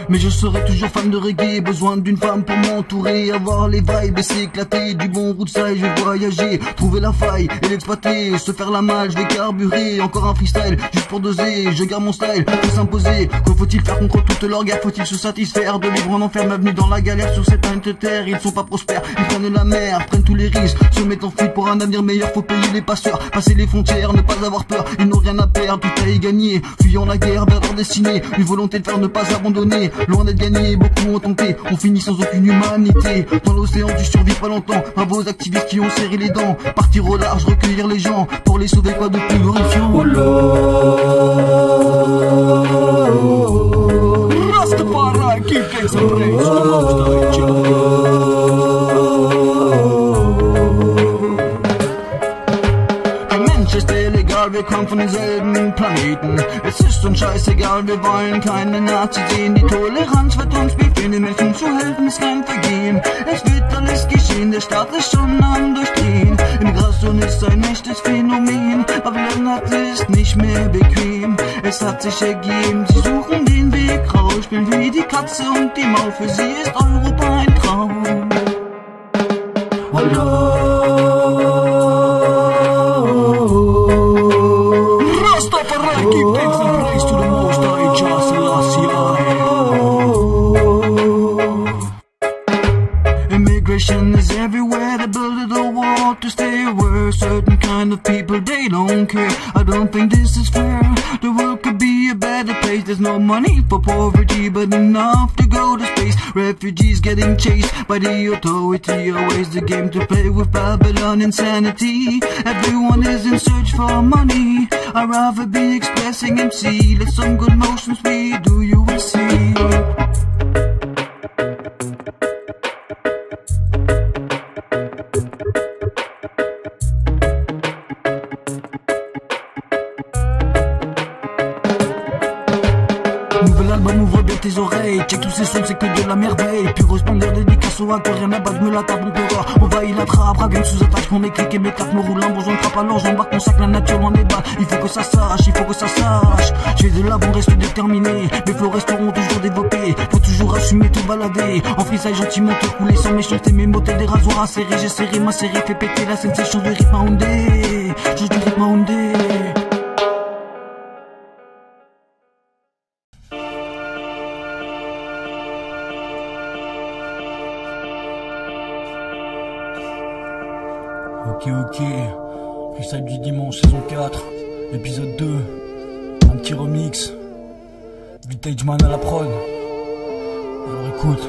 Mais je serai toujours fan de reggae, besoin d'une femme pour m'entourer, avoir les vibes et s'éclater, du bon route ça je vais voyager, trouver la faille et l'exploiter, se faire la malle, je vais carburer, encore un freestyle, juste pour doser, je garde mon style, faut s'imposer, que faut-il faire contre toute leur guerre, faut-il se satisfaire de vivre en enfer, bienvenue dans la galère sur cette terre, ils sont pas prospères, ils prennent la mer, prennent tous les risques, se mettent en fuite pour un avenir meilleur, faut payer les passeurs, passer les frontières, ne pas avoir peur, ils n'ont rien à perdre, tout à y gagner, fuyant la guerre vers leur destinée, une volonté de faire ne pas abandonner, loin d'être gagné, beaucoup ont tenté, on finit sans aucune humanité. Dans l'océan tu survis pas longtemps, à vos activistes qui ont serré les dents, partir au large, recueillir les gens, pour les sauver quoi de plus glorifiant. Rastafari, keep thanks and praise to the Most High Jah. Mensch ist illegal, wir kommen von denselben Planeten. Es ist uns scheißegal, wir wollen keine Nazis sehen. Die Toleranz wird uns befehlen, den Menschen zu helfen ist kein Vergehen. Es wird alles geschehen, der Staat ist schon am Durchdrehen. Immigration ist ein echtes Phänomen, Babylon hat es nicht mehr bequem. Es hat sich ergeben, sie suchen den Weg raus, spielen wie die Katze und die Maus. Für sie ist Europa ein Traum. Rastafari, give thanks and praise to the Most High Jah Selassie. Immigration is everywhere, they build a wall to stay away. Certain kind of people, they don't care. I don't think this is fair. The world could be a better place. There's no money for poverty, but enough to go to space. Refugees getting chased by the authority. Always the game to play with Babylon insanity. Everyone is in search for money. I'd rather be expressing MC. Let some good motions be, do you will see. Nouvel album, ouvre bien tes oreilles. Check tous ces sons, c'est que de la merveille. Pure resplendeur, dédicace au hacker, rien à battre, me la tape, on peut voir. On va y l'attrape, rague sous attache, mon écrit et mes cartes me roulent en bourgeon, on frappe alors, j'embarque mon sac, la nature en débat. Il faut que ça sache, il faut que ça sache. Je vais de l'avant, reste déterminé. Mes flots resteront toujours développés. Faut toujours assumer, tout balader. En freestyle, gentiment te couler sans méchanceté. Mes mots, des rasoirs à serrer. J'ai serré ma série, fait péter la scène, change de rythme à ondé. Change de rythme à ondé. Ok, freestyle du dimanche, saison 4, épisode 2, un petit remix, Vintage Man à la prod, alors écoute.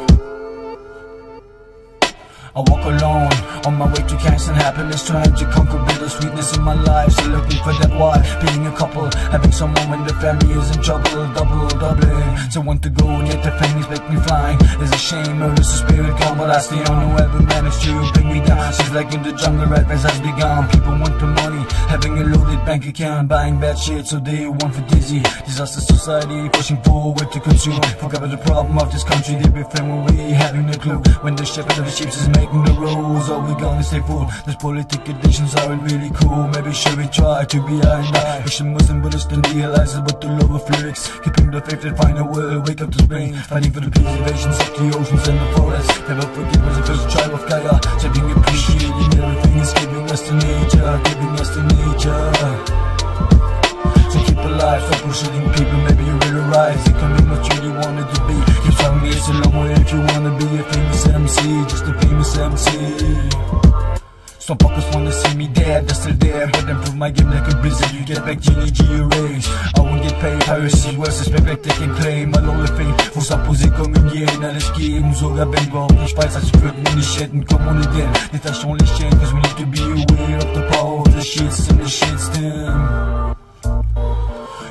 I walk alone, on my way to cancer and happiness, trying to conquer bitter sweetness in my life, still looking for that why, being a couple, having someone when the family is in trouble, doubling, someone to go and yet the families make me flying, is a shame, or is the spirit gone, but I still don't know ever managed to bring me down, she's like in the jungle, rat race has begun, people want the money, having a loaded bank account, buying bad shit, so they want for dizzy, disaster society, pushing forward to consume, forget about the problem of this country, they befriend when we having no clue, when the shepherd of the sheep is making the rules, are we gonna stay full? These politic conditions aren't really cool. Maybe should we try to be behind Christian, Muslim, Buddhist and realize but the love of lyrics, keeping the faith and find a way, wake up to spring, fighting for the preservations of the oceans and the forests. Never forget was the first tribe of Gaia, saving appreciating everything is giving us to nature, giving us to nature. So keep alive, stop bullshitting people, maybe you realize it can be what you really wanted to be. Keep telling me it's a long way if you wanna be a famous MC, just a famous MC. Some fuckers wanna see me dead, they're still there, but improve my game like a blizzard, you get back GNG erase. I won't get paid, piracy, worse is back they can claim. Alors le fame, faut s'imposer comme une hyène à l'esquive, sogar wenn wir nicht weiß, als ich würden nicht hätten, comme on est dead. Détachons les chaînes, cause we need to be aware of the power of the shits and the shitstem.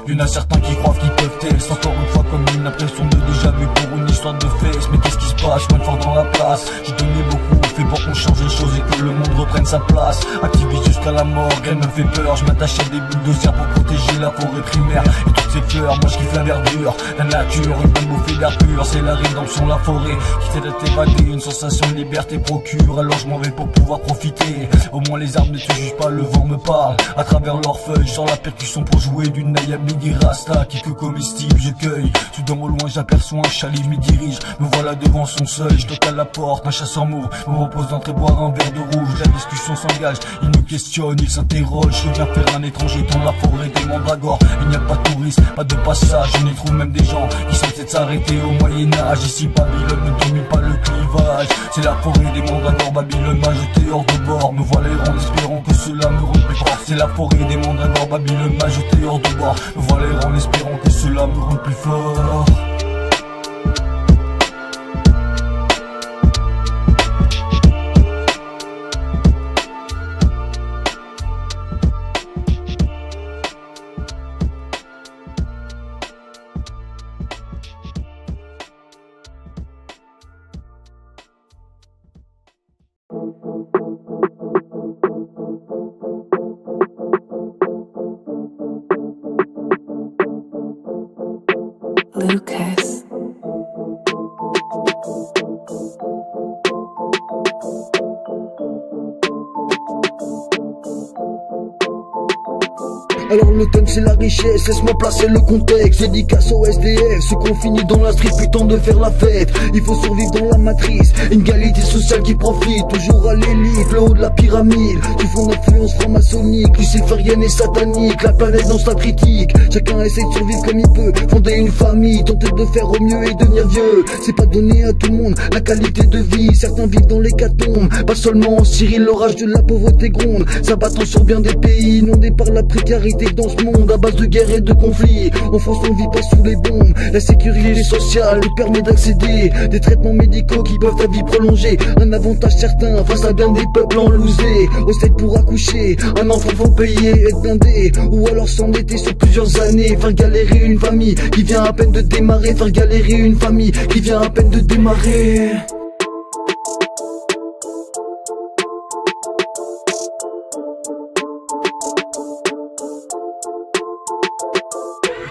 Y'en a certains qui croient qu'ils peuvent tester, encore une fois comme une impression de déjà vu pour une histoire de fesses. Mais qu'est-ce qui se passe, je fort dans la place. J'ai donné beaucoup, fait pour qu'on change les choses et que le monde reprenne sa place. Activiste jusqu'à à la mort, elle me fait peur. Je m'attache à des bulldozers pour protéger la forêt primaire et toutes ses fleurs. Moi je kiffe la verdure, la nature, une bonne bouffée d'air pur. C'est la rédemption, la forêt qui t'aide à t'évader. Une sensation de liberté procure, alors je m'en vais pour pouvoir profiter. Au moins les arbres ne te jugent pas, le vent me parle à travers leurs feuilles. Genre la percussion pour jouer d'une Naya Midi Rasta qui que comestible je cueille. Soudain au loin j'aperçois un chalet, je m'y dirige. Me voilà devant son seuil, je toque à la porte, un chasseur m'ouvre, me propose d'entrer boire un verre de rouge. La discussion s'engage, il me questionne, il s'interroge. Je viens faire un étranger dans la forêt des mandragores. Il n'y a pas de touristes, pas de passage, on y trouve même des gens qui sont peut-être s'arrêter au Moyen-Âge. Ici Babylone ne domine pas le clivage, c'est la forêt des mandragores. Babylone m'a jeté hors de bord, me voilà errant espérant que cela me rende plus fort. C'est la forêt des mandragores, Babylone m'a jeté hors de bord, me voilà errant espérant que cela me rende plus fort. Lucas. Alors le thème c'est la richesse, laisse-moi placer le contexte. Dédicace au SDF, ceux qu'on finit dans la street, putain de faire la fête. Il faut survivre dans la matrice, une égalité sociale qui profite toujours à l'élite, le haut de la pyramide. Du fond d'influence franc-maçonnique, luciférienne et satanique, la planète dans sa critique. Chacun essaie de survivre comme il peut, fonder une famille, tenter de faire au mieux et devenir vieux. C'est pas donné à tout le monde la qualité de vie, certains vivent dans l'hécatombe, pas seulement en Syrie, l'orage de la pauvreté gronde, s'abattant sur bien des pays inondés par la précarité. Dans ce monde à base de guerre et de conflits, en France on vit pas sous les bombes. La sécurité sociale nous permet d'accéder des traitements médicaux qui peuvent ta vie prolonger. Un avantage certain face à bien des peuples enlousés. Au stade pour accoucher, un enfant faut payer, être blindé, ou alors s'endetter sur plusieurs années. Faire galérer une famille qui vient à peine de démarrer. Faire galérer une famille qui vient à peine de démarrer.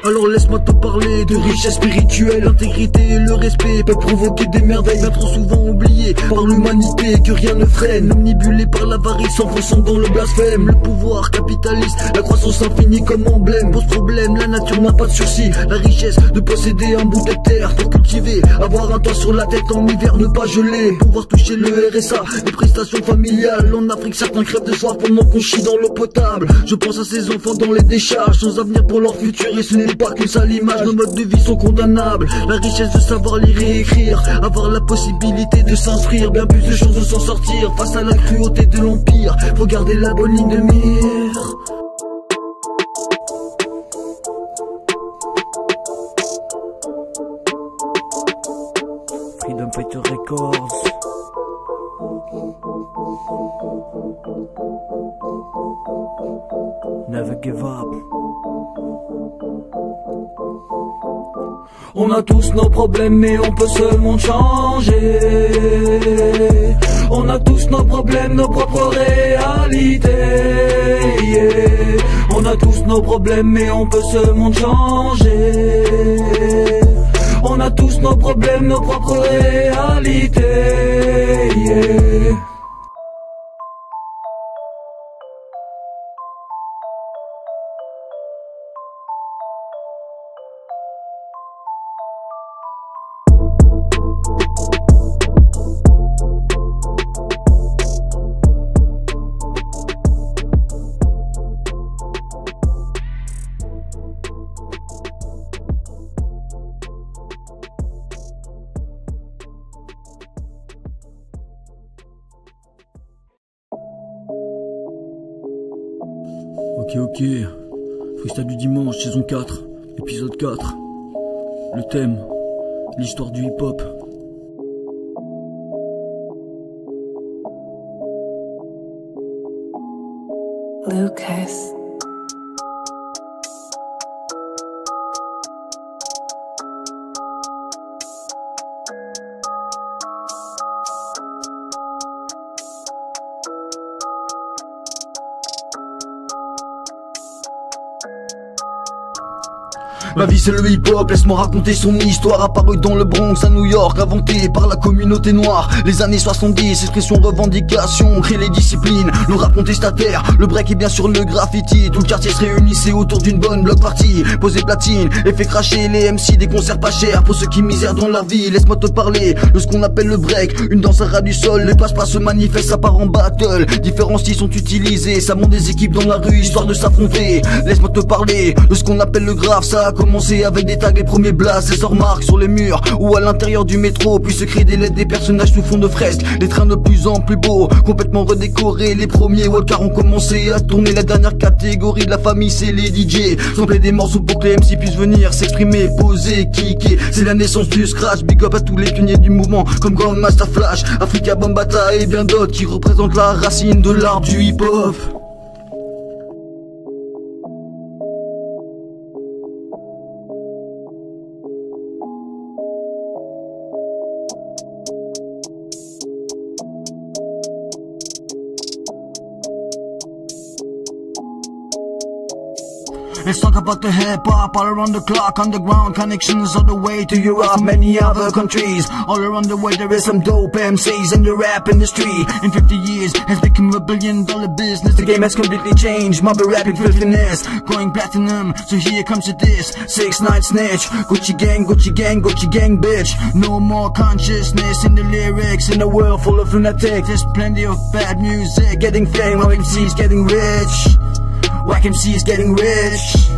Alors laisse-moi te parler de richesse spirituelle. L'intégrité et le respect peuvent provoquer des merveilles, bien trop souvent oubliées par l'humanité, que rien ne freine. Omnibulé par l'avarice, s'enfonçant dans le blasphème. Le pouvoir capitaliste, la croissance infinie comme emblème pose problème, la nature n'a pas de sursis. La richesse de posséder un bout de terre pour cultiver, avoir un toit sur la tête en hiver, ne pas geler, pouvoir toucher le RSA, les prestations familiales. En Afrique certains crèvent de soif pendant qu'on chie dans l'eau potable. Je pense à ces enfants dans les décharges, sans avenir pour leur futur, et ce n'est pas que ça l'image. Nos modes de vie sont condamnables, la richesse de savoir lire et écrire, avoir la possibilité de s'instruire, bien plus de choses de s'en sortir. Face à la cruauté de l'empire, faut garder la bonne ligne de mire. Freedom Fighter Records. Never give up. On a tous nos problèmes mais on peut seulement changer. On a tous nos problèmes, nos propres réalités, yeah. On a tous nos problèmes mais on peut seulement changer. On a tous nos problèmes, nos propres réalités, yeah. Ok, freestyle du dimanche, saison 4, épisode 4. Le thème, l'histoire du hip-hop. Lucas. Ma vie c'est le hip-hop, laisse-moi raconter son histoire. Apparu dans le Bronx à New York, inventé par la communauté noire. Les années 70, expression, revendication, crée les disciplines. Le rap contestataire, le break et bien sûr le graffiti. Tout le quartier se réunissait autour d'une bonne block party. Posé platine et fait cracher les MC, des concerts pas chers pour ceux qui misèrent dans leur vie. Laisse-moi te parler de ce qu'on appelle le break, une danse à ras du sol. Les passe-pas se manifestent, ça part en battle. Différents styles sont utilisés, ça monte des équipes dans la rue histoire de s'affronter. Laisse-moi te parler de ce qu'on appelle le graphe. Ça a commencé avec des tags, les premiers blasts, et remarques sur les murs ou à l'intérieur du métro. Puis se créent des lettres, des personnages sous fond de fresques, des trains de plus en plus beaux, complètement redécorés. Les premiers walkers ont commencé à tourner. La dernière catégorie de la famille c'est les DJ. Sampler des morceaux pour que les MC puissent venir s'exprimer, poser, kicker. C'est la naissance du scratch. Big up à tous les pionniers du mouvement comme Grandmaster Flash, Afrika Bambaataa et bien d'autres qui représentent la racine de l'art du hip-hop. Let's talk about the hip-hop all around the clock, underground connections all the way to Europe, many other countries. All around the world there is some dope MCs in the rap industry. In 50 years has become $1 billion business. The game has completely changed, mob rapping filthiness, going platinum, so here comes to this. 6ix9ine snitch, Gucci gang, Gucci gang, Gucci gang bitch. No more consciousness in the lyrics, in a world full of lunatics. There's plenty of bad music, getting fame, while MCs getting rich. Wack MC is getting rich.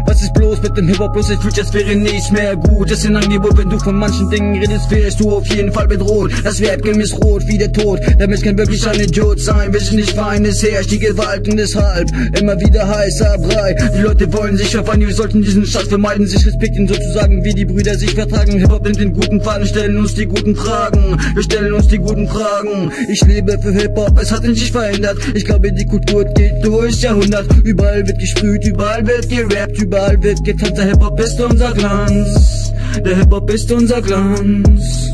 Was ist bloß mit dem Hip-Hop? Bloß ich fühlt jetzt wäre nichts mehr gut. Es sind Angebot, wenn du von manchen Dingen redest, wirst du auf jeden Fall bedroht. Das Rap-Game ist rot wie der Tod. Der Mensch kann wirklich ein Idiot sein. Wir sind nicht fein, es herrscht die Gewalt und deshalb immer wieder heißer Brei. Die Leute wollen sich verfallen, wir sollten diesen Schatz vermeiden, sich respektieren, sozusagen wie die Brüder sich vertragen. Hip-Hop nimmt den guten Faden, stellen uns die guten Fragen. Wir stellen uns die guten Fragen. Ich lebe für Hip-Hop, es hat sich verändert. Ich glaube, die Kultur geht durchs Jahrhundert. Überall wird gesprüht, überall wird gerappt, überall wird getanzt. Der Hip-Hop ist unser Glanz. Der Hip-Hop ist unser Glanz.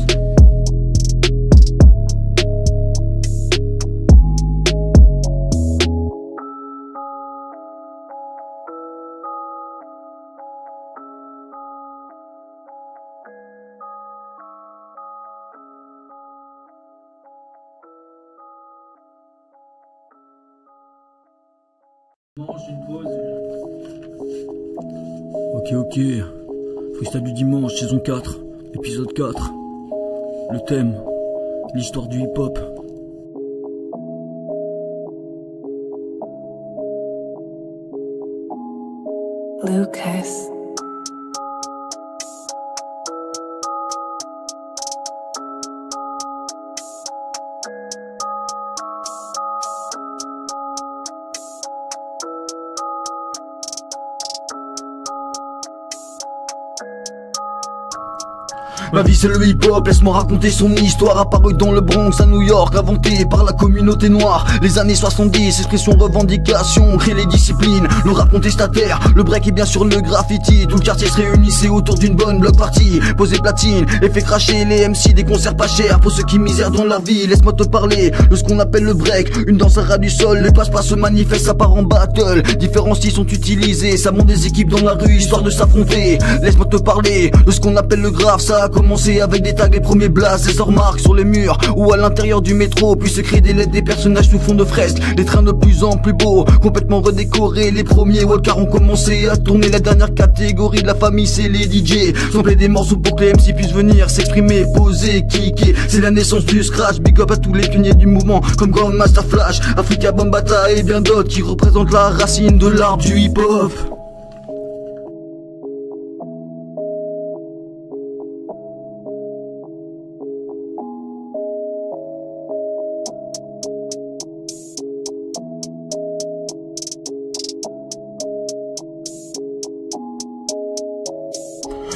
Ok, freestyle du dimanche, saison 4, épisode 4. Le thème, l'histoire du hip-hop. Lucas. Ma vie c'est le hip-hop, laisse-moi raconter son histoire. Apparu dans le Bronx à New York, inventé par la communauté noire. Les années 70, expression, revendication, crée les disciplines. Le rap contestataire, le break et bien sûr le graffiti. Tout le quartier se réunissait autour d'une bonne block party. Posé platine et fait cracher les MC, des concerts pas chers pour ceux qui misèrent dans leur vie. Laisse-moi te parler de ce qu'on appelle le break, une danse à ras du sol. Les passe-pas se manifestent, ça part en battle. Différents styles sont utilisés, ça monte des équipes dans la rue histoire de s'affronter. Laisse-moi te parler de ce qu'on appelle le graphe. Ça a commencé avec des tags, les premiers blasts, des remarques sur les murs ou à l'intérieur du métro. Puis se créent des lettres, des personnages sous fond de fresques, des trains de plus en plus beaux, complètement redécorés. Les premiers walkers ont commencé à tourner. La dernière catégorie de la famille c'est les DJ. Sampler des morceaux pour que les MC puissent venir s'exprimer, poser, kicker. C'est la naissance du scratch. Big up à tous les pionniers du mouvement comme Grandmaster Flash, Afrika Bambaataa et bien d'autres qui représentent la racine de l'art du hip-hop.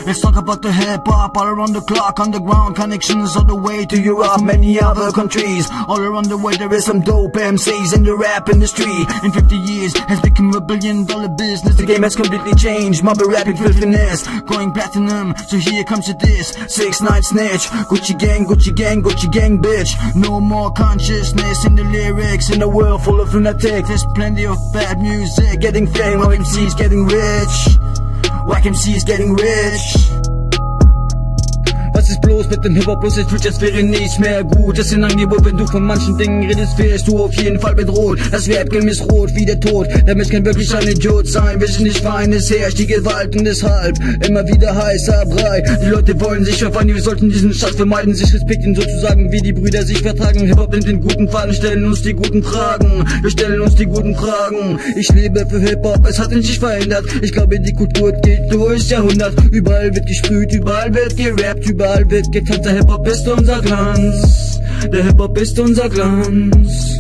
Let's talk about the hip-hop all around the clock, underground connections all the way to Europe, many other countries. All around the world there is some dope MCs in the rap industry. In 50 years has become $1 billion business. The game has completely changed, mob rapping filthiness, going platinum, so here comes to this. 6ix9ine snitch, Gucci gang, Gucci gang, Gucci gang bitch. No more consciousness in the lyrics, in a world full of lunatics. There's plenty of bad music, getting fame, while MCs getting rich. Wack MC is getting rich. Was ist bloß mit dem Hip-Hop, bloß es fühlt, als wäre nichts mehr gut. Das sind Angebot, wenn du von manchen Dingen redest, wärst du auf jeden Fall bedroht. Das Rap-Game ist rot wie der Tod, der Mensch kann wirklich ein Idiot sein. Wir sind nicht fein, es herrscht die Gewalt und deshalb immer wieder heißer Brei. Die Leute wollen sich verfallen, wir sollten diesen Schatz vermeiden, sich respektieren, sozusagen wie die Brüder sich vertragen. Hip-Hop nimmt den guten Fall, stellen uns die guten Fragen. Wir stellen uns die guten Fragen. Ich lebe für Hip-Hop, es hat sich verändert. Ich glaube, die Kultur geht durchs Jahrhundert. Überall wird gesprüht, überall wird gerappt, überall wird getanzt. Der Hip-Hop ist unser Glanz. Der Hip-Hop ist unser Glanz.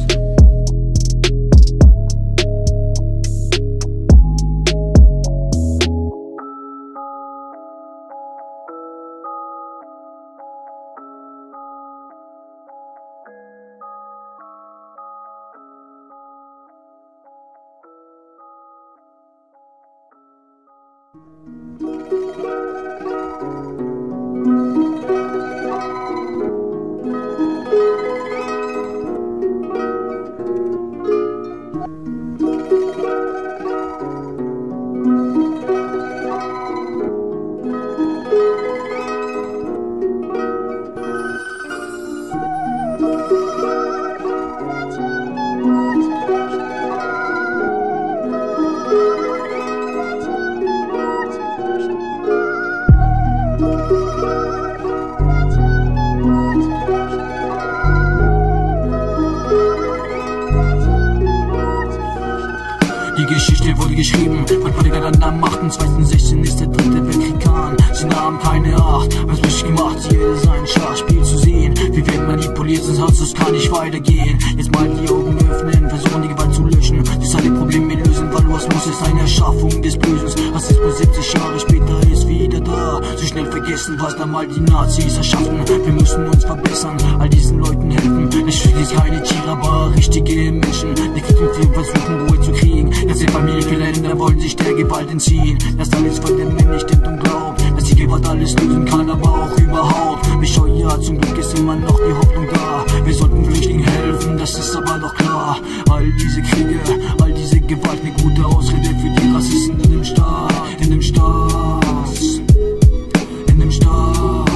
Die Geschichte wurde geschrieben, mein Politiker dann am 8.2.16 ist der dritte Weltkrieg an. Sie nahmen keine Acht, haben's richtig gemacht, jeder sein Schachspiel zu sehen. Wir werden manipuliert, sonst Haus, das kann nicht weitergehen. Jetzt mal die Augen öffnen, versuchen die Gewalt zu löschen. Das alle Probleme lösen, weil Rassismus ist eine Erschaffung des Bösen. Rassismus 70 Jahre später ist wieder da. So schnell vergessen, was da mal die Nazis erschaffen. Wir müssen uns verbessern, all diesen Leuten helfen. Es ist keine Tiere, aber richtige Menschen. Die kriegen viel versuchen, Ruhe zu kriegen. Jetzt sind Familien, viele Länder wollen sich der Gewalt entziehen. Das alles, von dem man nicht denkt und glaubt, dass die Gewalt alles lösen kann, aber auch überhaupt. Bescheuert, zum Glück ist immer noch die Hoffnung da. Wir sollten Flüchtlingen helfen, das ist aber doch klar. All diese Kriege, all diese Gewalt, eine gute Ausrede für die Rassisten in dem Staat, in dem Staat, in dem Staat.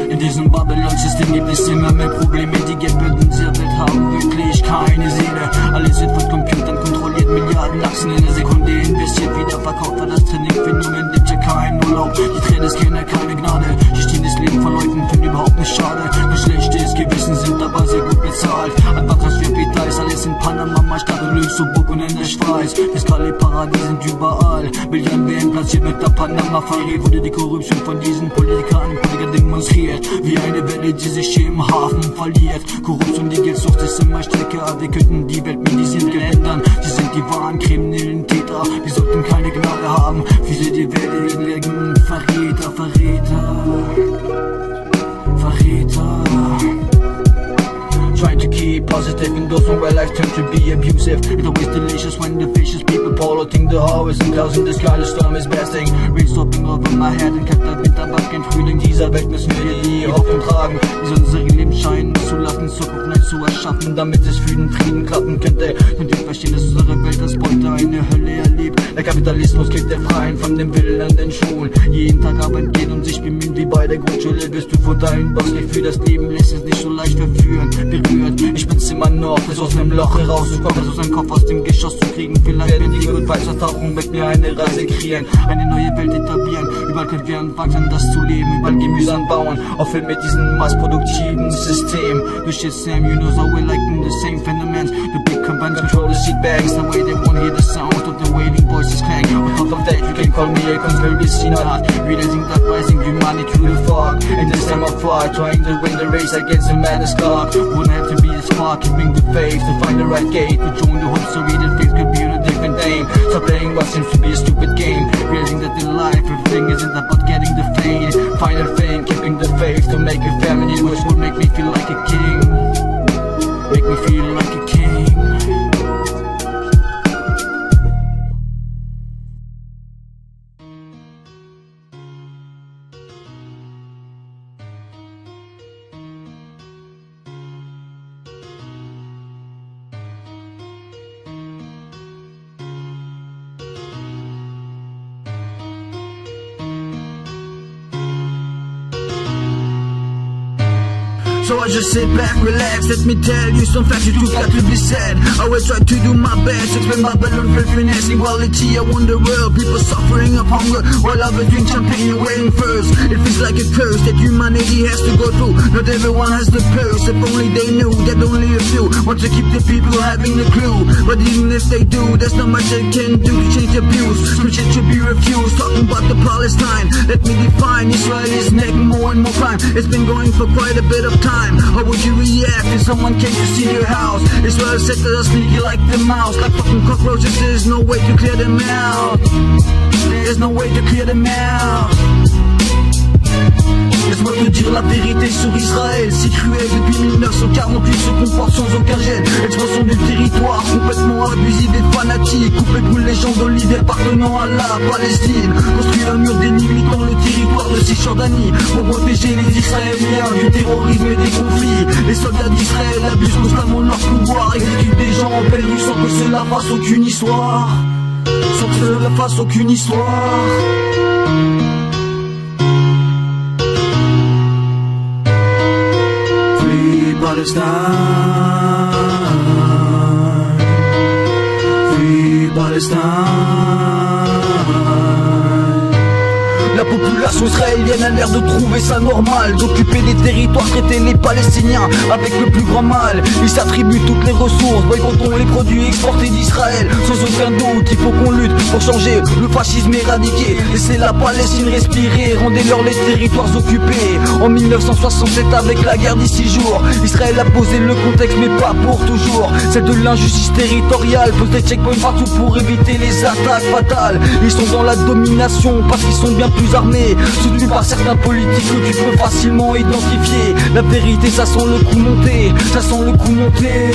In diesem Babylon-System gibt es immer mehr Probleme. Die Geldbörden dieser Welt haben wirklich keine Seele. Alles wird von Computern kontrolliert, Milliarden Achsen in der Sekunde investiert. Wieder verkauft war das Training-Phänomen, nimmt ja keinen Urlaub. Die Trainers kennen keine Gnade. Die stehen das Leben von Leuten, finden überhaupt nicht schade. Nur schlechtes Gewissen sind aber sehr gut bezahlt. Transferpeter ist alles in Panama, Stadt und Luxemburg und in der Schweiz. Fiskale Paradies sind überall. Milliarden werden platziert mit der Panama-Affäre. Wurde die Korruption von diesen Politikern demonstriert. Wie eine Welle, die sich im Hafen verliert. Korruption, die Geldsucht ist immer stärker. Wir könnten die Welt mit diesen Geld ändern. Sie sind die wahren kriminellen Täter. Wir sollten keine Gnade haben. Viele die Welt legen. Verräter, Verräter, Verräter. Trying to keep positive in those where life tend to be abusive. It's always delicious when the vicious people polluting the harvest and closing the sky. The storm is bursting, rain stopping over my head. In kalter Winterwald, kein Frühling dieser Welt müssen wir die Hoffnung tragen. Diese unsere Leben scheinen zu lassen, Zukunft neu zu erschaffen, damit es für den Frieden klappen könnte. Und wir verstehen, dass unsere Welt als Beute eine Hölle erlebt. Der Kapitalismus kriegt der Freien von dem Willen an den Schulen. Jeden Tag arbeiten gehen und sich bemühen wie bei der Grundschule. Bist du von deinem Bossgefühl, das Leben lässt es nicht so leicht verführen. Ich bin's immer noch, bis aus dem Loch herauszukommen, bis aus dem Kopf aus dem Geschoss zu kriegen. Vielleicht werden die Good Vibes vertauchen, mit mir eine Reise kreieren, eine neue Welt etablieren. Überall können wir anfangen, das zu leben, überall Gemüse anbauen, aufhören mit diesem massproduktiven System. Durch das Sam, you know, so we're like the same phenomenon. The big companies control the seat bags, the way they won't hear the sound of the wailing voices clang. On top of that, you can call me a conspiracy nut, realizing that rising humanity through the fog. In this time of fight, trying to win the race against the madness clock. Wouldn't have to be the spark, keeping the faith to find the right gate, to join the hope story that faith could be on a different name. Stop playing what seems to be a stupid game, realizing that in life everything isn't about getting the fame. Final thing, keeping the faith to make a family, which would make me feel like a king. Make me feel like a king. so I just sit back, relax. Let me tell you some facts you got to be said. I will try to do my best, explain my balance, filthiness, equality. I wonder world, people suffering of hunger while others drink champagne and waiting first. It feels like a curse that humanity has to go through. Not everyone has the purse. If only they knew that only a few want to keep the people having the clue. But even if they do, there's not much they can do to change their views. Some shit should be refused. Talking about the Palestine, let me define. Israel is making more and more crime. It's been going for quite a bit of time. How would you react if someone came to see your house? Israel said that they're sneaky like the mouse, like fucking cockroaches. There's no way to clear them out. There's no way to clear them out. Laisse-moi te dire la vérité sur Israël, si cruel depuis 1948, se comporte sans aucun gêne. Expansion du territoire, complètement abusive et fanatique. Coupe et brûle les gens de l'idée appartenant à la Palestine. Construit un mur délimitant le territoire de Cisjordanie pour protéger les Israéliens du terrorisme et des conflits. Les soldats d'Israël abusent constamment de leur pouvoir, exécutent des gens en pleine rue sans que cela fasse aucune histoire. Sans que cela fasse aucune histoire. Palestine, free Palestine. La population israélienne a l'air de trouver ça normal, d'occuper des territoires, traiter les Palestiniens avec le plus grand mal. Ils s'attribuent toutes les ressources, boycottons les produits exportés d'Israël. Sans aucun doute, il faut qu'on lutte pour changer le fascisme éradiqué. Laissez la Palestine respirer, rendez-leur les territoires occupés. En 1967, avec la guerre des 6 jours, Israël a posé le contexte, mais pas pour toujours. Celle de l'injustice territoriale, pose des checkpoints partout pour éviter les attaques fatales. Ils sont dans la domination parce qu'ils sont bien plus armés, soutenus par certains politiques que tu peux facilement identifier. La vérité, ça sent le coup monter, ça sent le coup monter.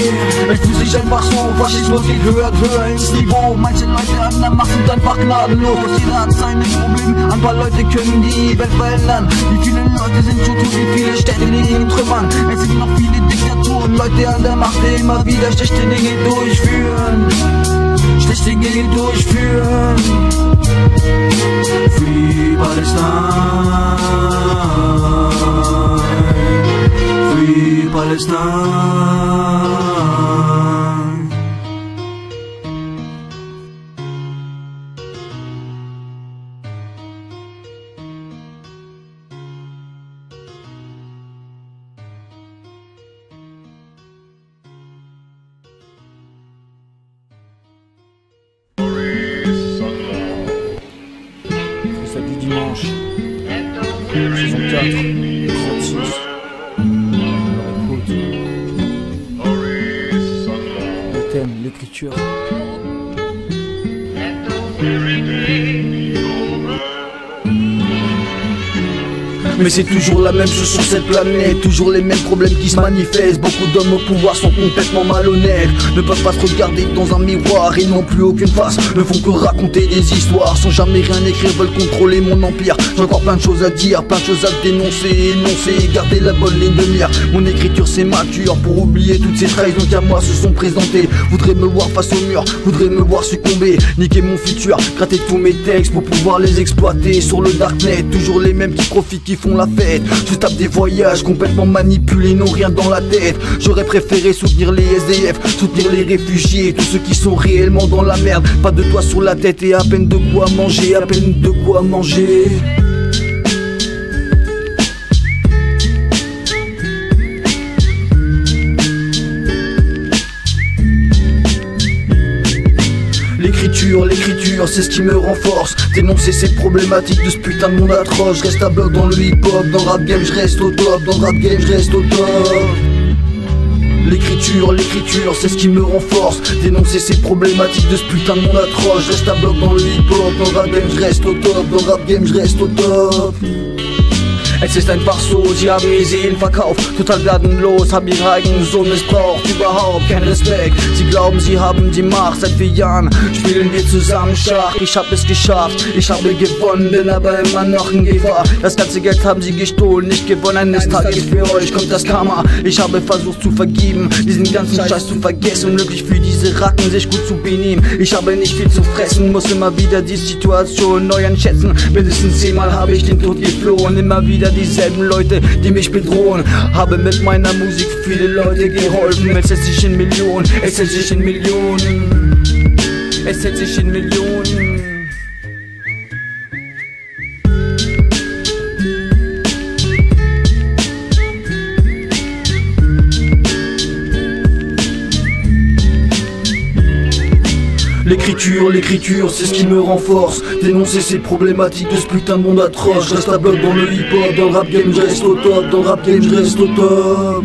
Ich fühle sich einfach so, Faschismus geht höher ins Niveau. Manche Leute haben da Macht und einfach gnadenlos. Jeder hat seine Probleme, ein paar Leute können die Welt verändern. Wie viele Leute sind schon tot, wie viele Städte liegen in Trümmern. Es sind noch viele Diktaturen, Leute an der Macht, die immer wieder schlechte Dinge durchführen. Schlechte Dinge durchführen. Free Palestine, free Palestine. Du dimanche, saison 4, épisode 6. Écoute. Le thème, l'écriture. Mais c'est toujours la même chose sur cette planète, toujours les mêmes problèmes qui se manifestent. Beaucoup d'hommes au pouvoir sont complètement malhonnêtes, ne peuvent pas se regarder dans un miroir et n'ont plus aucune face, ne font que raconter des histoires sans jamais rien écrire, veulent contrôler mon empire. J'ai encore plein de choses à dire, plein de choses à dénoncer, énoncer, garder la bonne ligne de mire. Mon écriture c'est mature pour oublier toutes ces trahisons qui à moi se sont présentées. Voudraient me voir face au mur, voudraient me voir succomber, niquer mon futur, gratter tous mes textes pour pouvoir les exploiter sur le darknet. Toujours les mêmes qui profitent, qui font la fête, se tapent des voyages complètement manipulés, n'ont rien dans la tête. J'aurais préféré soutenir les SDF, soutenir les réfugiés, tous ceux qui sont réellement dans la merde. Pas de toit sur la tête et à peine de quoi manger, à peine de quoi manger. L'écriture, c'est ce qui me renforce. Dénoncer ces problématiques de ce putain de monde atroce. Je reste à bloc dans le hip-hop, dans le rap game je reste au top, dans le rap game je reste au top. L'écriture, c'est ce qui me renforce. Dénoncer ces problématiques de ce putain de monde atroce. Je reste à bloc dans le hip-hop, dans le rap game je reste au top, dans le rap game je reste au top. Es ist einfach so, sie haben ihre Seelen verkauft, total gnadenlos, haben ihren eigenen Sohn missbraucht, überhaupt kein Respekt. Sie glauben, sie haben die Macht, seit 4 Jahren spielen wir zusammen Schach. Ich hab es geschafft, ich habe gewonnen, bin aber immer noch in Gefahr. Das ganze Geld haben sie gestohlen, nicht gewonnen, eines Tages für euch kommt das Karma. Ich habe versucht zu vergeben, diesen ganzen Scheiß zu vergessen, unmöglich für diese Ratten sich gut zu benehmen. Ich habe nicht viel zu fressen, muss immer wieder die Situation neu einschätzen. Mindestens 10-mal habe ich den Tod geflohen, immer wieder wieder dieselben Leute, die mich bedrohen. Habe mit meiner Musik viele Leute geholfen. Es setzt sich in Millionen, es setzt sich in Millionen, es setzt sich in Millionen. L'écriture, c'est ce qui me renforce. Dénoncer ces problématiques de ce putain de monde atroce. Je reste à bloc dans le hip-hop, dans le rap game je reste au top. Dans le rap game je reste au top.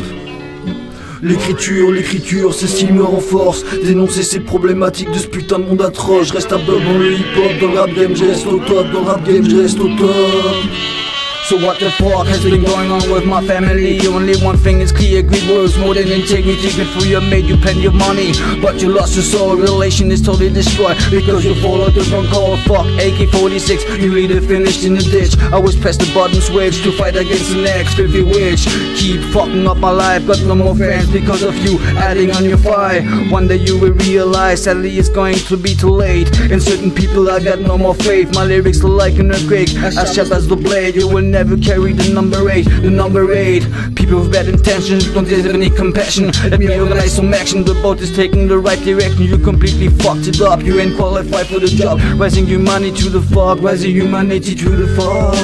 L'écriture, c'est ce qui me renforce. Dénoncer ces problématiques de ce putain de monde atroce. Je reste à bloc dans le hip-hop, dans le rap game je reste au top. Dans le rap game je reste au top. So what the fuck has been going on with my family? Only one thing is clear, greed works more than integrity. Good for you, made you plenty of money, but you lost your soul. Relation is totally destroyed because you followed the wrong call. Fuck AK-46, you either finished in the ditch. I was press the button switch to fight against the next filthy witch. Keep fucking up my life, got no more friends because of you adding on your fire. One day you will realize sadly it's going to be too late. In certain people I got no more faith. My lyrics are like an earthquake, as sharp as the blade. You will never carry the number 8, the number 8. People with bad intentions don't deserve any compassion. Let me organize some action. The boat is taking the right direction. You completely fucked it up. You ain't qualified for the job. Rising humanity to the fog, rising humanity to the fog,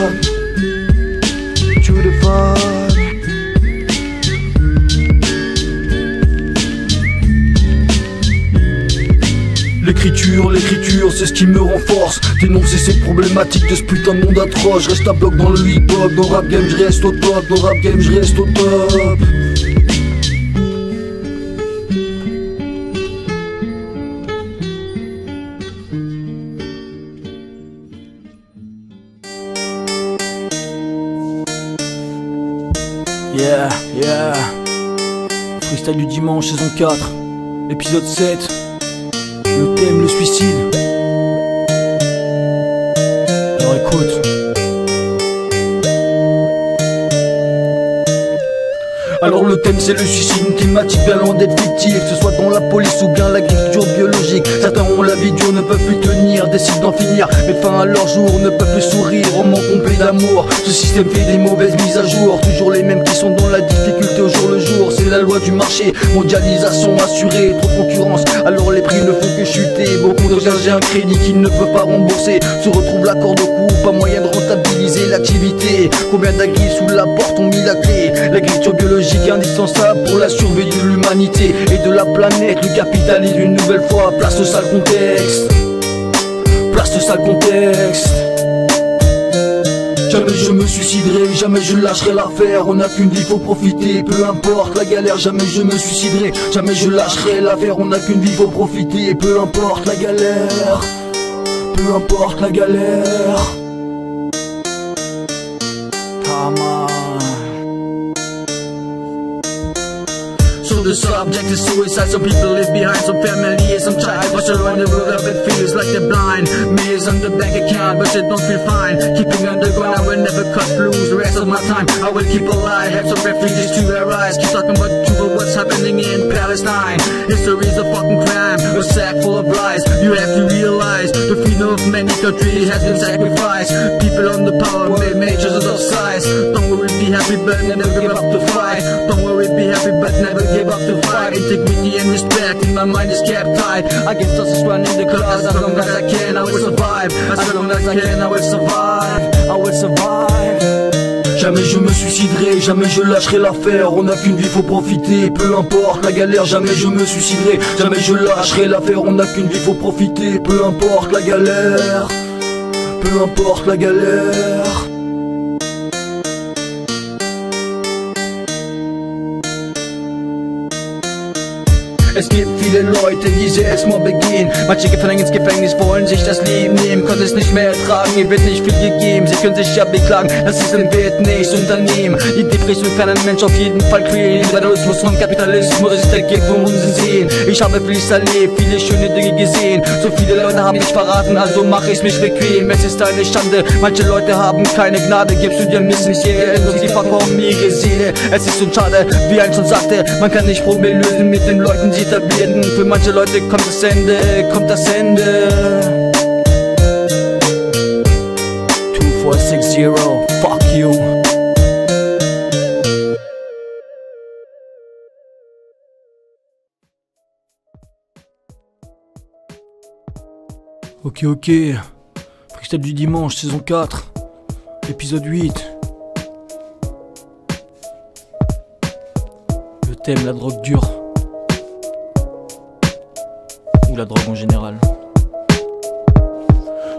to the fog. L'écriture, c'est ce qui me renforce. Dénoncer ces problématiques de ce putain de monde atroce. Je reste à bloc dans le hip-hop, dans le rap game je reste au top. Dans le rap game je reste au top. Yeah. Freestyle du dimanche, saison 4, épisode 7. Le thème, le suicide. Alors écoute. Alors le thème c'est le suicide, une thématique bien loin d'être fictive. Que ce soit dans la police ou bien l'agriculture biologique. Certains ont la vie dure, ne peuvent plus tenir, décident d'en finir. Mais fin à leur jour, ne peuvent plus sourire, roman complet d'amour. Ce système fait des mauvaises mises à jour. Toujours les mêmes qui sont dans la difficulté au jour le jour. C'est la loi du marché, mondialisation assurée. Trop de concurrence, alors les prix ne font que chuter. Beaucoup de chargés un crédit qu'ils ne peuvent pas rembourser. Se retrouvent la corde au cou, pas moyen de rentabiliser l'activité. Combien d'agris sous la porte ont mis la clé? L'agriculture biologique indispensable pour la survie de l'humanité et de la planète. Le capitalisme une nouvelle fois place ce sale contexte. Place ce sale contexte. Jamais je me suiciderai, jamais je lâcherai l'affaire. On n'a qu'une vie, faut profiter, peu importe la galère. Jamais je me suiciderai, jamais je lâcherai l'affaire. On n'a qu'une vie, faut profiter, peu importe la galère. Peu importe la galère. So the subject is suicide. Some people live behind some family and some child, but around the world up it feels like they're blind. Millions on the bank account, but they don't feel fine. Keeping underground, I will never cut loose. The rest of my time, I will keep alive. Have some refugees to arise. Keep talking about Cuba, what's happening in Palestine. History's a fucking crime, a sack full of lies. You have to realize the freedom of many countries has been sacrificed. People on the power made majors of size. Don't worry, be happy, but never give up the fight. Don't worry, be happy, but never give up the fight. Integrity and respect in my mind is kept tight. Against us is running the class. As long as I can, I will survive. As long as I can, I will survive. I will survive. Jamais je me suiciderai, jamais je lâcherai l'affaire. On n'a qu'une vie, faut profiter, peu importe la galère. Jamais je me suiciderai, jamais je lâcherai l'affaire. On n'a qu'une vie, faut profiter, peu importe la galère. Peu importe la galère. Es gibt viele Leute, die Selbstmord begehen. Manche Gefangene ins Gefängnis wollen sich das Leben nehmen, können es nicht mehr ertragen, ihr wird nicht viel gegeben. Sie können sich ja beklagen, das System wird nichts unternehmen. Die Depression kann ein Mensch auf jeden Fall quälen. Liberalismus und Kapitalismus ist der Gift von unseren Seelen. Ich habe vieles erlebt, viele schöne Dinge gesehen. So viele Leute haben mich verraten, also mache ich mich bequem. Es ist eine Schande, manche Leute haben keine Gnade. Gibst du dir Mist nicht Geld und sie verkaufen ihre Seele. Es ist so schade, wie ein schon sagte, man kann nicht Probleme lösen mit den Leuten, die etablieren. Für manche Leute kommt das Ende, kommt das Ende. 2460, fuck you. Ok, freestyle du dimanche, saison 4, épisode 8. Le thème, la drogue dure. Ou la drogue en général.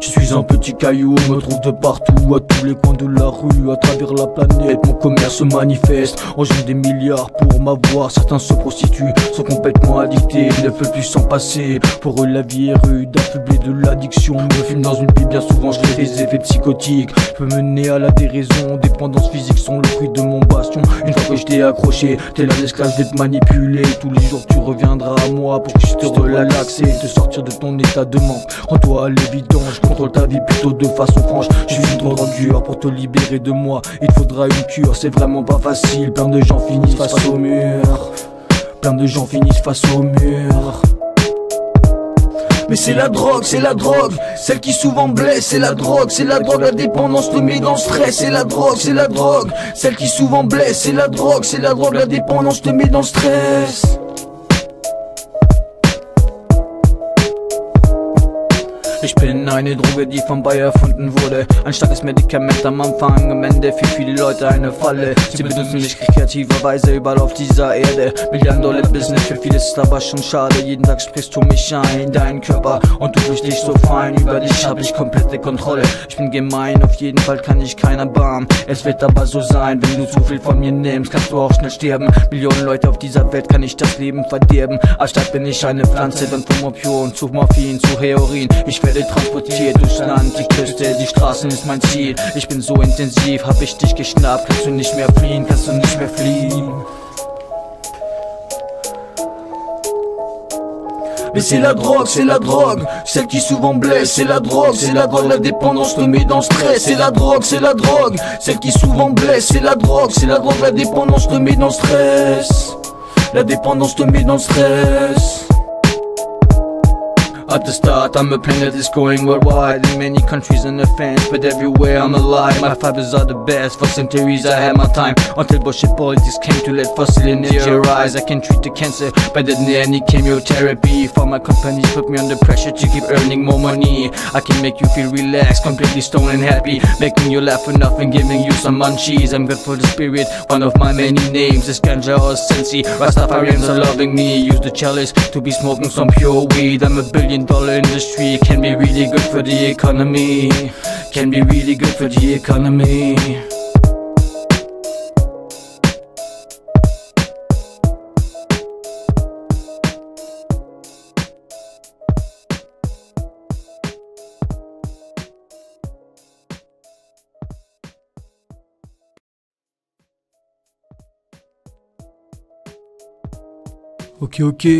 Je suis un petit caillou, on me trouve de partout, à tous les coins de la rue, à travers la planète. Mon commerce se manifeste, on joue des milliards pour m'avoir. Certains se prostituent, sont complètement addictés, ne peuvent plus s'en passer. Pour eux la vie est rude, affublée de l'addiction. Me filme dans une pipe, bien souvent je fais des effets psychotiques. Je peux mener à la déraison, dépendance physique sont le fruit de mon bastion. Une fois que je t'ai accroché, t'es là l'esclave, je vais te manipuler. Tous les jours tu reviendras à moi pour que je te relaxe et te sortir de ton état de manque. Rends-toi à l'évidence, contrôle ta vie plutôt de façon franche. Je suis trop dur pour te libérer de moi. Il faudra une cure, c'est vraiment pas facile. Plein de gens finissent face au mur. Plein de gens finissent face au mur. Mais c'est la drogue, celle qui souvent blesse. C'est la drogue, la dépendance te met dans le stress. C'est la drogue, celle qui souvent blesse. C'est la drogue, la dépendance te met dans le stress. Ich bin eine Droge, die vom Bayer erfunden wurde. Ein starkes Medikament am Anfang, am Ende für viele Leute eine Falle. Sie benutzen mich kreativerweise überall auf dieser Erde. $Milliarden-Business, für viele ist aber schon schade. Jeden Tag sprichst du mich ein, deinen Körper, und du fühlst dich so fein. Über dich hab ich komplette Kontrolle. Ich bin gemein, auf jeden Fall kann ich keiner erbarmen. Es wird aber so sein, wenn du zu viel von mir nimmst, kannst du auch schnell sterben. Millionen Leute auf dieser Welt kann ich das Leben verderben. Anstatt bin ich eine Pflanze, dann vom Opium zu Morphin, zu Heroin. Ich werde transportiert durchs Land, die Küste, die Straßen ist mein Ziel. Ich bin so intensiv, hab ich dich geschnappt. Kannst du nicht mehr fliehen, kannst du nicht mehr fliehen. Mais c'est la drogue, celle qui souvent blesse. C'est la drogue, la dépendance te met dans le stress. C'est la drogue, celle qui souvent blesse. C'est la drogue, la dépendance te met dans le stress. La dépendance te met dans le stress. At the start, I'm a plane that is going worldwide. In many countries and offense, but everywhere I'm alive. My fibers are the best, for centuries I had my time. Until bullshit politics came to let fossil energy rise. I can treat the cancer better than any chemotherapy. For my companies put me under pressure to keep earning more money. I can make you feel relaxed, completely stoned and happy, making you laugh for nothing, giving you some munchies. I'm good for the spirit, one of my many names is ganja or sensi. Rastafarians are loving me, use the chalice to be smoking some pure weed. I'm a $1 billion industry, can be really good for the economy. Can be really good for the economy. Ok,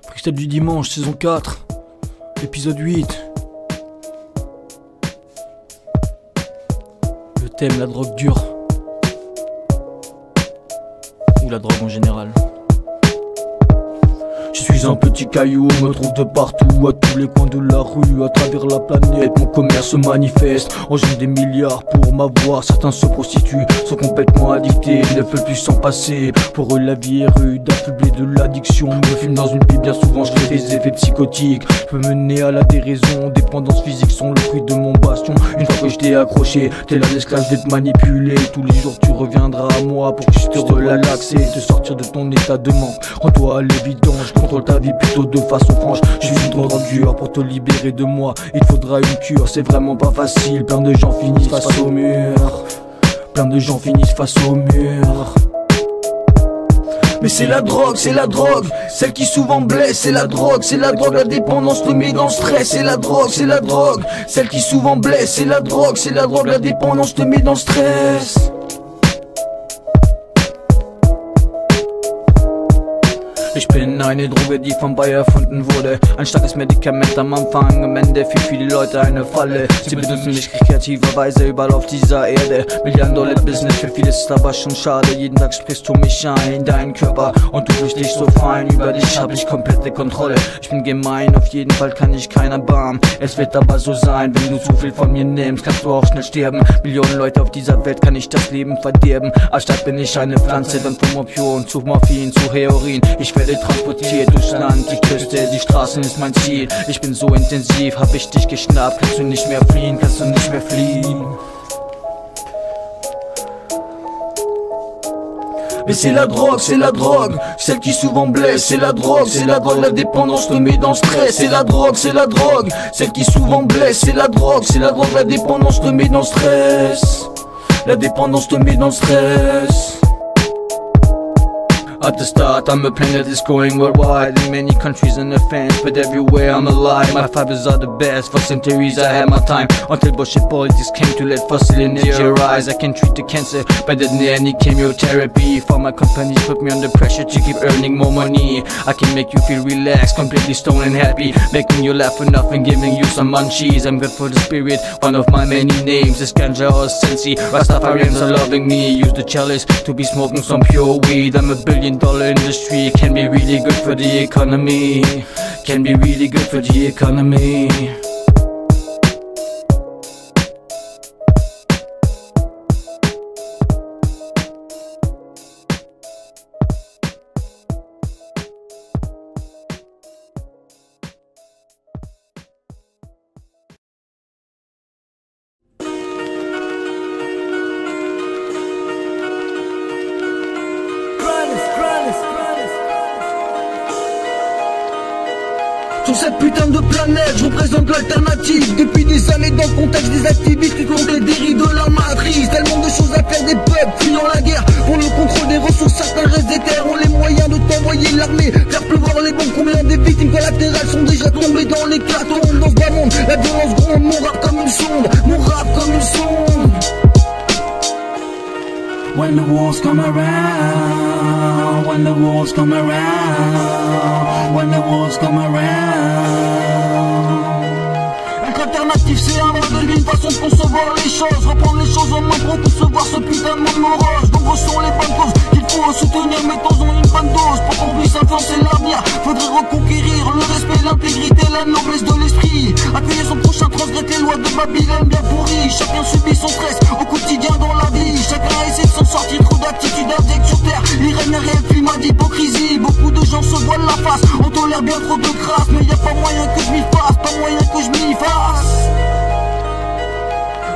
freestyle du dimanche, saison 4, épisode 8. Le thème, la drogue dure. Ou la drogue en général. Je suis un petit caillou, on me trouve de partout, à tous les coins de la rue, à travers la planète. Mon commerce se manifeste, on joue des milliards pour m'avoir. Certains se prostituent, sont complètement addictés, ne peuvent plus s'en passer. Pour eux la vie est rude, affublée de l'addiction. Me filme dans une pipe, bien souvent je fais des effets psychotiques. Je peux mener à la déraison, dépendance physique sont le fruit de mon bastion. Une fois que je t'ai accroché, t'es là l'esclave, je vais te manipuler. Tous les jours tu reviendras à moi pour que je te relaxe et te sortir de ton état de manque. Rends-toi à l'évidence, contrôle ta vie plutôt de façon franche. Je suis trop dur pour te libérer de moi. Il faudra une cure, c'est vraiment pas facile. Plein de gens finissent face au mur. Plein de gens finissent face au mur. Mais c'est la drogue, celle qui souvent blesse. C'est la drogue, la dépendance te met dans le stress. C'est la drogue, celle qui souvent blesse. C'est la drogue, la dépendance te met dans le stress. Ich bin eine Droge, die vom Bayer erfunden wurde. Ein starkes Medikament am Anfang, am Ende für viele Leute eine Falle. Sie benutzen mich kreativerweise überall auf dieser Erde. $1 für viele ist aber schon schade. Jeden Tag sprichst du mich ein, deinen Körper, und du fühlst dich so fein. Über dich hab ich komplette Kontrolle. Ich bin gemein, auf jeden Fall kann ich keiner erbarmen. Es wird aber so sein, wenn du zu viel von mir nimmst, kannst du auch schnell sterben. Millionen Leute auf dieser Welt kann ich das Leben verderben. Anstatt bin ich eine Pflanze, dann vom Opium zu Morphin, zu Heroin. Ich werde werde transportiert durchs Land, die Küste, die Straßen ist mein Ziel. Ich bin so intensiv, hab ich dich geschnappt, kannst du nicht mehr fliehen, kannst du nicht mehr fliehen. Mais c'est la drogue, celle qui souvent blesse. C'est la drogue, la dépendance te met dans le stress. C'est la drogue, celle qui souvent blesse. C'est la drogue, la dépendance te met dans le stress. La dépendance te met dans le stress. At the start, I'm a planet that's going worldwide. In many countries and fans, but everywhere I'm alive. My fibers are the best, for centuries I had my time. Until bullshit politics came to let fossil energy rise. I can treat the cancer better than any chemotherapy. For my companies put me under pressure to keep earning more money. I can make you feel relaxed, completely stoned and happy, making you laugh for nothing, giving you some munchies. I'm good for the spirit, one of my many names is ganja or sensi. Rastafarians are loving me, use the chalice to be smoking some pure weed. I'm a billion-dollar industry, can be really good for the economy. Can be really good for the economy. Sur cette putain de planète, je représente l'alternative. Depuis des années dans le contexte des activistes contre les dérives de la matrice. Tellement de choses à faire, des peuples fuyant la guerre. Pour le contrôle des ressources, certains restent des terres. Ont les moyens de t'envoyer l'armée, faire pleuvoir les bombes. Combien des victimes collatérales sont déjà tombées dans les cartons. Dans ce bas monde, la violence gronde, mon rap comme une sonde. Mon rap comme une sonde. When the wolves come around, when the wolves come around, when the wolves come around. Être alternatif c'est un mode de vie, une façon de concevoir les choses. Reprendre les choses en main pour concevoir ce putain de monde morose. Nombreux sont les bonnes causes qu'il faut soutenir, mettons-en une bonne dose. Pour qu'on puisse influencer l'avenir, faudrait reconquérir le respect, l'intégrité, la noblesse de l'esprit. Accueillir son prochain, transgresser les lois de Babylone bien pourries. Chacun subit son stress au quotidien dans la vie. Chacun essaie de s'en sortir, trop d'attitudes abjectes sur terre. Il règne un réel climat d'hypocrisie. Beaucoup de gens se voilent la face, on tolère bien trop de grâce. Mais y a pas moyen que je m'y fasse, pas moyen que je m'y fasse.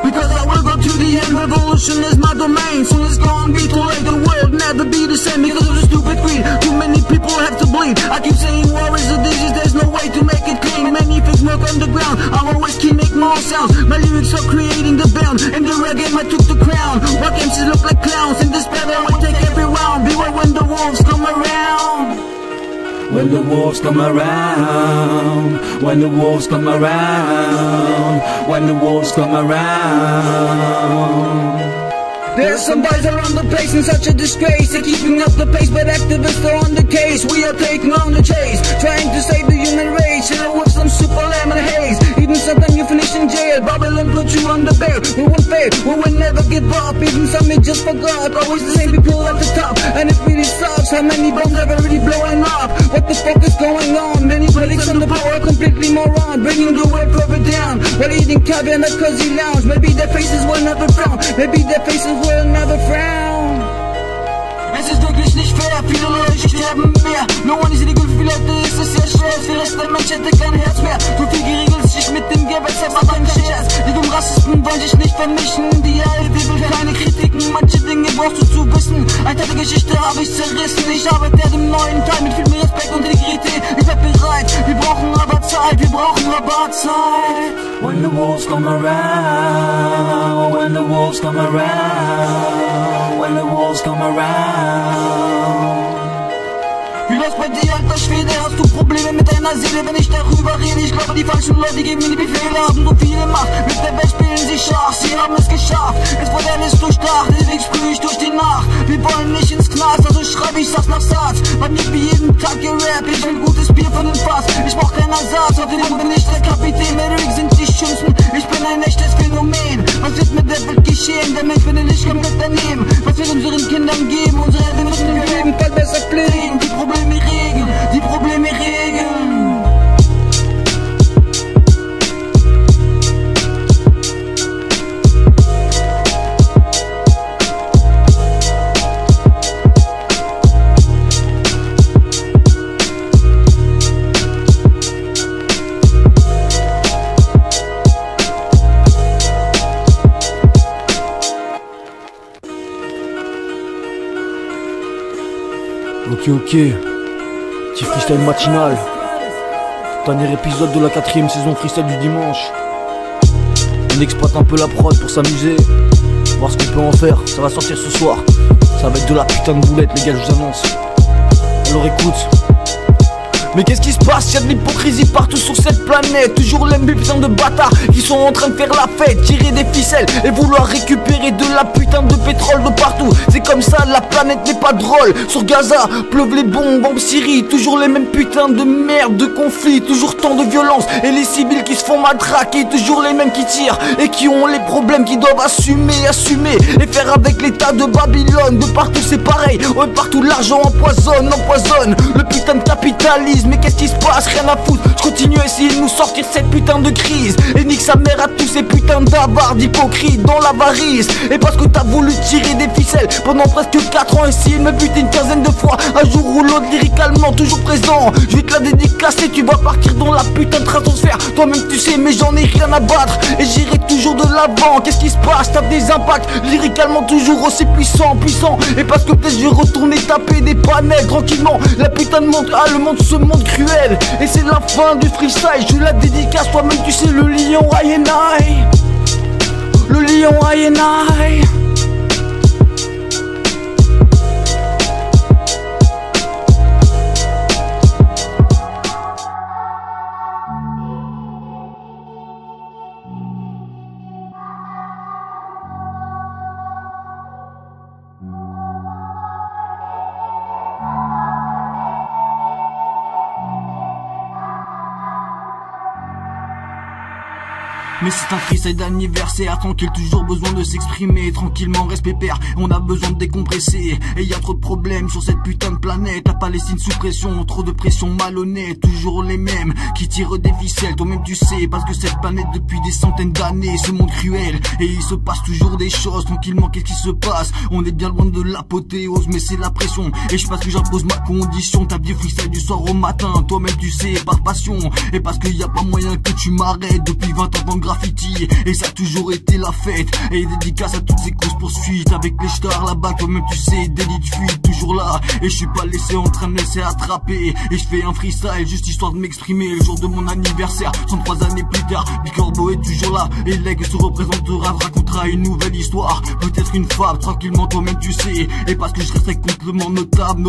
Because I will go to the end, revolution is my domain. Soon it's gonna be too late, the world never be the same. Because of the stupid greed, too many people have to bleed. I keep saying war is a disease, there's no way to make it clean. Many things smoke underground, I'll always keep making more sounds. My lyrics are creating the bound, in the reggae I took the crown. Rock MCs look like clowns, in despair I will take every round. Beware when the wolves come around. When the wolves come around, when the wolves come around, when the wolves come around. There's some guys around the place in such a disgrace. They're keeping up the pace, but activists are on the case. We are taking on the chase, trying to save the human race. You know, with some super lemon haze. Even sometimes you finish in jail, Babylon put you on the bail. We won't fail, we will never give up. Even some we just forgot, always the same people at the top. And it really sucks, how many bombs have already blowing up? What the fuck is going on? Many politics on the power, completely moron. Bringing the world further down, while eating caviar in a cozy lounge. Maybe their faces will never frown, maybe their faces will never frown. Es ist wirklich nicht fair, viele Leute sterben mehr. No one is illegal, für viele Leute ist es sehr schwer. Für den Rest der Mensch hätte kein Herz mehr. Zu viel geregelt sich mit dem Geber, selbst aber kein Scherz. Die dummen Rassisten wollen sich nicht vermischen. Die AfD will keine Kritiken, manche Dinge brauchst du zu wissen. Ein Teil der Geschichte habe ich zerrissen. Ich arbeite an dem neuen Teil mit viel mehr Respekt und Integrität. Ich bleib bereit, wir brauchen aber Zeit, wir brauchen aber Zeit. When the wolves come around, when the wolves come around, when the wolves come around. Wie läuft's bei dir, alter Schwede? Hast du Probleme mit deiner Seele, wenn ich darüber rede? Ich glaube, die falschen Leute geben mir die Befehle, haben so viele Macht. Mit der Welt spielen sie Schach, sie haben es geschafft. Es wurde alles durchdacht, deswegen sprühe ich durch die Nacht. Wir wollen nicht ins Knast, also schreibe ich Satz nach Satz. Bei mir wie jeden Tag gerappt, ich will gutes Bier von dem Fass. Ich brauch keinen Ersatz, auf den bin ich der Kapitän. Meine Lyrics sind die schönsten, ich bin ein echtes Phänomen. Was wird mit der Welt geschehen? Der Mensch will nicht komplett daneben. Was wir unseren Kindern geben, unsere Eltern müssen wir jeden Fall besser pflegen. Die Probleme regeln, die Probleme regeln. Ok, petit freestyle matinal. Dernier épisode de la 4ème saison freestyle du dimanche. On exploite un peu la prod pour s'amuser, voir ce qu'on peut en faire. Ça va sortir ce soir. Ça va être de la putain de boulette les gars, je vous annonce. Alors écoute. Mais qu'est-ce qui se passe? Y'a de l'hypocrisie partout sur cette planète. Toujours les mêmes putains de bâtards qui sont en train de faire la fête, tirer des ficelles et vouloir récupérer de la putain de pétrole de partout. C'est comme ça, la planète n'est pas drôle. Sur Gaza, pleuvent les bombes en Syrie. Toujours les mêmes putains de merde, de conflits. Toujours tant de violence et les civils qui se font matraquer. Toujours les mêmes qui tirent et qui ont les problèmes, qui doivent assumer et faire avec l'état de Babylone. De partout c'est pareil, ouais partout l'argent empoisonne le putain de capitalisme. Mais qu'est-ce qui se passe? Rien à foutre, je continue à essayer de nous sortir cette putain de crise. Et nique sa mère à tous ces putains d'avares, d'hypocrites dans l'avarice. Et parce que t'as voulu tirer des ficelles pendant presque 4 ans, essayer de me buter une quinzaine de fois, un jour ou l'autre lyricalement toujours présent. Je vais te la dédicacer, tu vas partir dans la putain de stratosphère. Toi-même tu sais, mais j'en ai rien à battre et j'irai toujours de l'avant. Qu'est-ce qui se passe? T'as des impacts lyricalement toujours aussi puissants. Et parce que peut-être je vais retourner taper des panels tranquillement. La putain de monde, le monde se monde cruel. Et c'est la fin du freestyle, je la dédicace. Toi-même tu sais, le lion I. Le lion I. Mais c'est un freestyle d'anniversaire, tranquille, toujours besoin de s'exprimer, tranquillement, reste pépère, on a besoin de décompresser. Et y a trop de problèmes sur cette putain de planète, la Palestine sous pression, trop de pression malhonnête, toujours les mêmes qui tirent des ficelles, toi-même tu sais, parce que cette planète depuis des centaines d'années, ce monde cruel, et il se passe toujours des choses, tranquillement, qu'est-ce qui se passe? On est bien loin de l'apothéose, mais c'est la pression, et je pense que j'impose ma condition, t'as bien freestyle du soir au matin, toi-même tu sais, par passion, et parce qu'il y a pas moyen que tu m'arrêtes, depuis 20 ans dans le graffiti, et ça a toujours été la fête. Et dédicace à toutes ces courses poursuites avec les stars là-bas, toi-même tu sais, délit de fuite toujours là. Et je suis pas laissé en train de me laisser attraper. Et je fais un freestyle juste histoire de m'exprimer le jour de mon anniversaire. 103 années plus tard, Big Corbo est toujours là. Et Leg se représentera, racontera une nouvelle histoire, peut-être une fable, tranquillement toi-même tu sais. Et parce que je resterai complètement notable.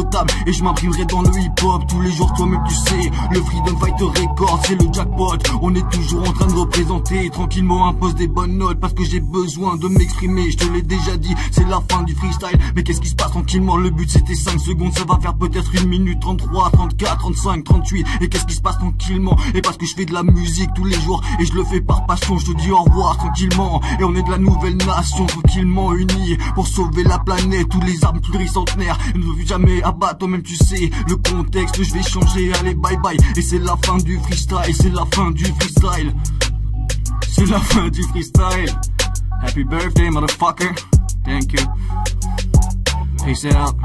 Et je m'imprimerai dans le hip-hop tous les jours, toi-même tu sais. Le Freedom Fighter Record, c'est le jackpot. On est toujours en train de représenter, tranquillement impose des bonnes notes, parce que j'ai besoin de m'exprimer. Je te l'ai déjà dit, c'est la fin du freestyle. Mais qu'est-ce qui se passe tranquillement? Le but c'était 5 secondes, ça va faire peut-être 1 minute 33, 34, 35, 38. Et qu'est-ce qui se passe tranquillement? Et parce que je fais de la musique tous les jours, et je le fais par passion, je te dis au revoir tranquillement. Et on est de la nouvelle nation, tranquillement unis, pour sauver la planète. Tous les arbres pluricentenaires ne veulent jamais abattre, toi-même tu sais le contexte, je vais changer, allez bye bye. Et c'est la fin du freestyle, c'est la fin du freestyle. C'est la fin du freestyle. Happy birthday, motherfucker. Thank you. Peace out.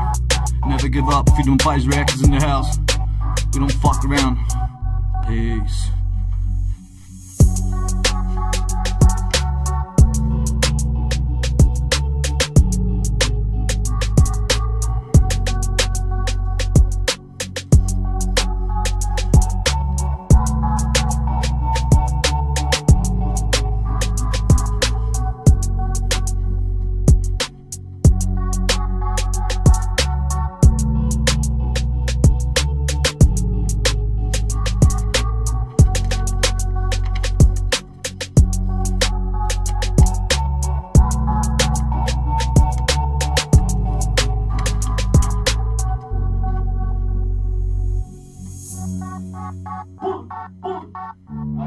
Never give up. Freedom Fighters Records in the house. We don't fuck around. Peace.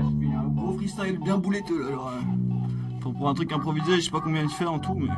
J'ai fait un gros freestyle bien bouletteux alors pour un truc improvisé, je sais pas combien il fait en tout, mais